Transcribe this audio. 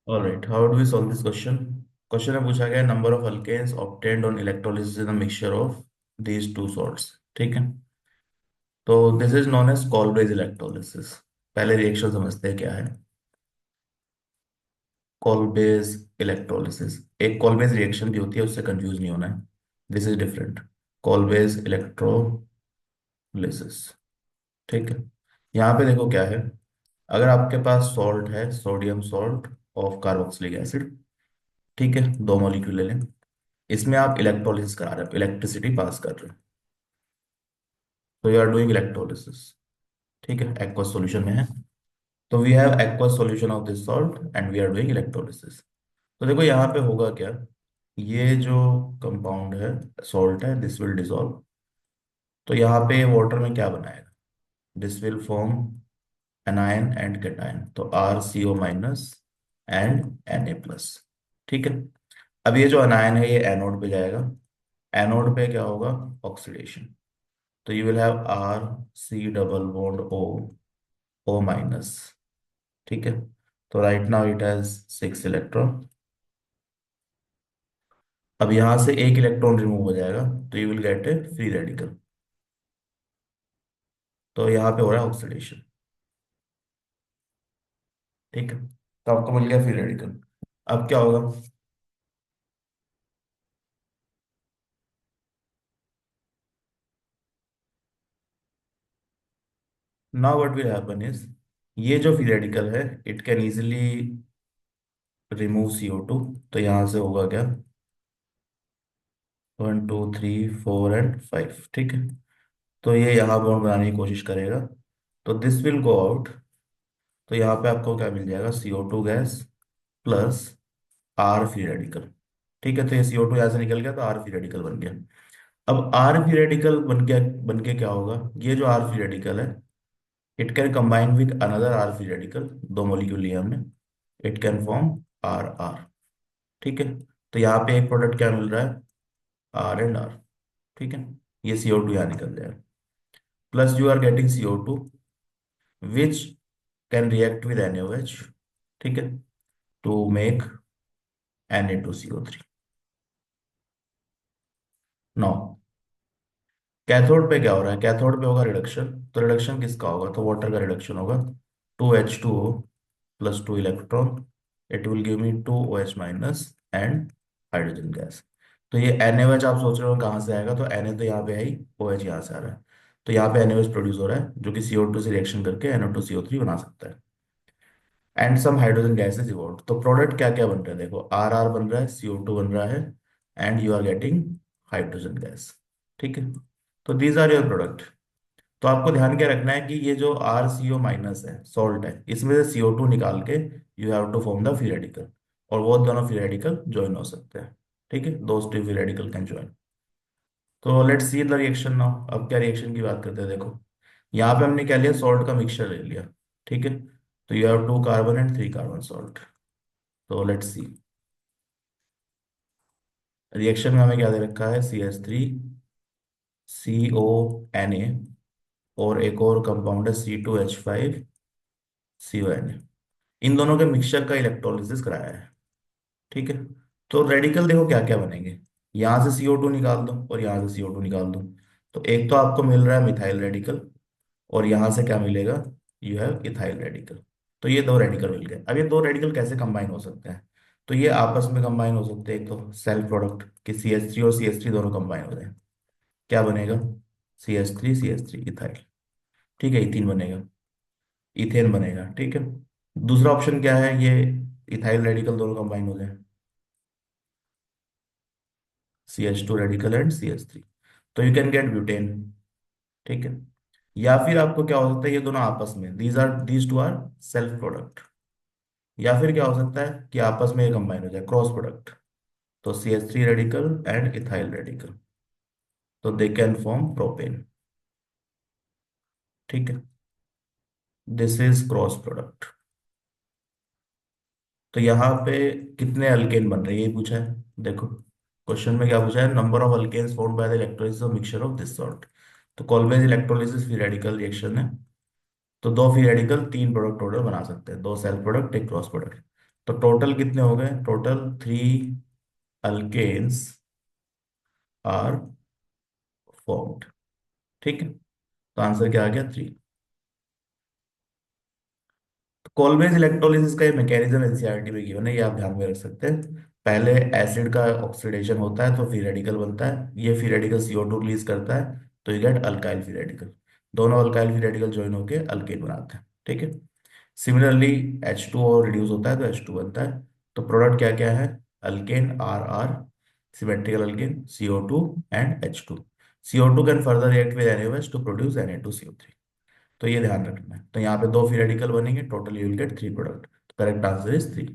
Alright, how do we solve this question? Question में पूछा गया number of alkanes obtained on electrolysis in a mixture of these two salts. ठीक है, तो this is known as Kolbe's electrolysis. पहले reaction समझते हैं क्या है कॉल्ब्रेज इलेक्ट्रोलिसिस। एक कॉल्ब्रेज रिएक्शन भी होती है, उससे कंफ्यूज नहीं होना है। This is different. Kolbe's electrolysis. ठीक है, यहाँ पे देखो क्या है। अगर आपके पास सॉल्ट है, sodium salt of carboxylic acid, ठीक है, दो मॉलिक्यूल ले लें। इसमें आप इलेक्ट्रोलिसिस करा रहे हो, इलेक्ट्रिसिटी पास कर रहे हो, तो यू आर डूइंग इलेक्ट्रोलिसिस। ठीक है, एक्वस सॉल्यूशन में है, तो we have aqueous solution of this salt and we are doing electrolysis. तो देखो यहाँ पे होगा क्या, ये जो कंपाउंड है, सॉल्ट है, दिस विल डिसॉल्व। तो यहाँ पे वाटर में क्या बनाएगा, this will form anion and cation, तो R C O minus and N A plus. ठीक है, अब ये जो अनायन है ये एनोड पे जाएगा। एनोड पे क्या होगा, ऑक्सीडेशन। तो you will have R C double bond O, O minus. ठीक है, तो right now it has 6 electron. अब यहां से एक इलेक्ट्रॉन रिमूव हो जाएगा, तो you will get a free radical. तो यहाँ पे हो रहा है ऑक्सीडेशन। ठीक है, तो आपको मिल गया फ्री रेडिकल। अब क्या होगा, now what will happen is, ये जो फ्री रेडिकल है it can easily remove CO2। तो यहाँ से होगा क्या, 1 2 3 4 एंड 5। ठीक है, तो ये यहाँ बॉन्ड बनाने की कोशिश करेगा, तो दिस विल गो आउट। तो यहाँ पे आपको क्या मिल जाएगा, CO2 gas plus R free radical. ठीक है, तो ये CO2 यहाँ से निकल गया, तो आर फ्री रेडिकल बन गया। अब आर फ्री रेडिकल बन के क्या होगा, ये जो आर फ्री रेडिकल है it can combine with another R free radical, दो मॉलिक्यूल लिया हमने, it can form R R. ठीक है, तो यहाँ पे एक प्रोडक्ट क्या मिल रहा है, आर एंड आर। ठीक है, ये CO2 यहाँ निकल जाएगा, plus you are getting CO2 which can react with NaOH। ठीक है, to make Na2CO3। No, cathode पे क्या हो रहा है, कैथोड पे होगा रिडक्शन। तो रिडक्शन किसका होगा, तो वाटर का रिडक्शन होगा। 2H2O plus 2 electron, it will give me 2OH minus and hydrogen gas. तो ये NaOH आप सोच रहे हो कहाँ से आएगा, तो Na तो यहाँ पे है ही, OH यहाँ से आ रहा है। तो यहाँ पे NaOH प्रोड्यूस हो रहा है जो कि CO2 से रिएक्शन करके NO2CO3 बना सकता है, and some hydrogen gas is evolve. तो प्रोडक्ट क्या क्या बन रहा है, देखो आर आर बन रहा है, CO2 बन रहा है, and you are getting hydrogen gas. ठीक है, तो दीज आर योर प्रोडक्ट। तो आपको ध्यान क्या रखना है कि ये जो आर सी ओ माइनस है, सॉल्ट है, इसमें से CO2 निकाल के you have to form the free radical, और वो दोनों फ्री रेडिकल ज्वाइन हो सकते हैं। ठीक है, those two free radical can join. तो let's see the reaction now. अब क्या रिएक्शन की बात करते हैं, देखो यहाँ पे हमने क्या लिया, सॉल्ट का मिक्सचर ले लिया। ठीक है, तो you have 2 carbon and 3 carbon salt. तो लेट्स सी, रिएक्शन में हमें क्या दे रखा है, CH3CONA, और एक और कंपाउंड है C2H5CONA। इन दोनों के मिक्सचर का इलेक्ट्रोलिसिस कराया है। ठीक है, तो रेडिकल देखो क्या क्या बनेंगे, यहाँ से CO2 निकाल दो और यहाँ से CO2 निकाल दो। तो एक तो आपको मिल रहा है मिथाइल रेडिकल, और यहाँ से क्या मिलेगा, यू हैव इथाइल रेडिकल। तो ये दो रेडिकल मिल गए। अब ये दो रेडिकल कैसे कंबाइन हो सकते हैं, तो ये आपस में कंबाइन हो सकते हैं, एक तो सेल्फ प्रोडक्ट कि CH3 और CH3 दोनों कंबाइन हो जाए, क्या बनेगा, CH3CH3 इथाइल। ठीक है, इथीन बनेगा, इथेन बनेगा। ठीक है, दूसरा ऑप्शन क्या है, ये इथाइल रेडिकल दोनों कंबाइन हो जाए, CH2 रेडिकल एंड CH3, तो यू कैन गेट ब्यूटेन। ठीक है, या फिर आपको क्या हो सकता है, ये दोनों आपस में, these two are self product, या फिर क्या हो सकता है कि आपस में ये कंबाइन हो जाए, क्रॉस प्रोडक्ट। तो CH3 radical and ethyl radical, तो दे कैन फॉर्म प्रोपेन। ठीक है, दिस इज क्रॉस प्रोडक्ट। तो यहाँ पे कितने अल्केन बन रहे हैं ये पूछा है। देखो क्वेश्चन में क्या पूछा है, number of alkanes formed by the electrolysis of mixture of this salt. तो Kolbe's electrolysis free radical reaction है, तो दो फ्री रेडिकल 3 प्रोडक्ट टोटल बना सकते हैं, दो सेल्फ प्रोडक्ट एक क्रॉस प्रोडक्ट। तो टोटल कितने हो गए? Total 3 alkanes are formed. ठीक है, तो आंसर क्या आ गया? 3। कोलमेज इलेक्ट्रोलिसिस का ये मैकेनिज्म एनसीईआरटी में गिवन है, ये आप ध्यान में रख सकते हैं। पहले एसिड का ऑक्सीडेशन होता है तो फ्री रेडिकल बनता है, ये फ्री रेडिकल CO2 रिलीज करता है, तो you get alkyl free radical. दोनों अल्काइल फ्री रेडिकल ज्वाइन होकर अल्केन बनाते हैं। ठीक है। सिमिलरली H2O रिड्यूस होता है तो H2 बनता है। तो प्रोडक्ट क्या क्या है? Alkane are are, symmetrical alkane CO2 and H2। CO2 can further react with NaOH to produce Na2CO3। तो ये ध्यान रखना है। तो यहाँ पे 2 फ्री रेडिकल बनेंगे, total you will gate 3 product. Correct answer is 3।